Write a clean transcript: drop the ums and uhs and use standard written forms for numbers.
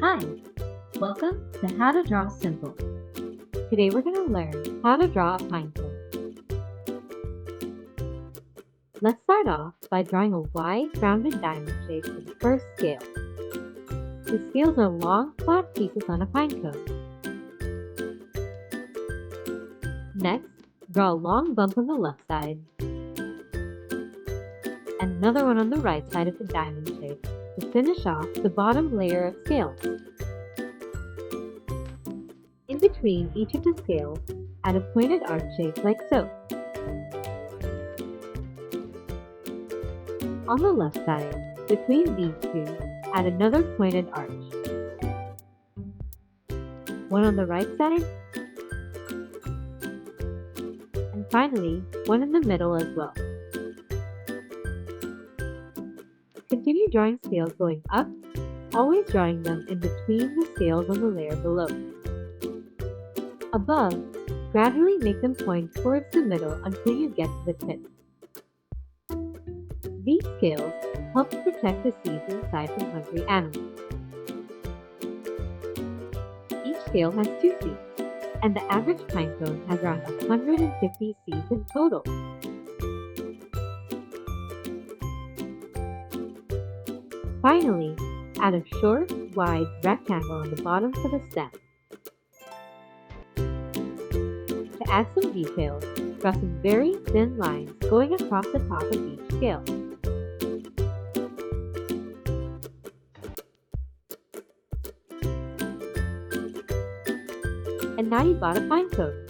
Hi, welcome to How to Draw Simple. Today we're going to learn how to draw a pine cone. Let's start off by drawing a wide, rounded diamond shape for the first scale. The scales are long, flat pieces on a pine cone. Next, draw a long bump on the left side and another one on the right side of the diamond shape to finish off the bottom layer of scales. In between each of the scales, add a pointed arch shape like so. On the left side, between these two, add another pointed arch. One on the right side, and finally, one in the middle as well. Continue drawing scales going up, always drawing them in between the scales on the layer below. Above, gradually make them point towards the middle until you get to the tip. These scales help to protect the seeds inside from hungry animals. Each scale has 2 seeds, and the average pine cone has around 150 seeds in total. Finally, add a short, wide rectangle on the bottom for the stem. To add some details, draw some very thin lines going across the top of each scale. And now you've got a pine cone.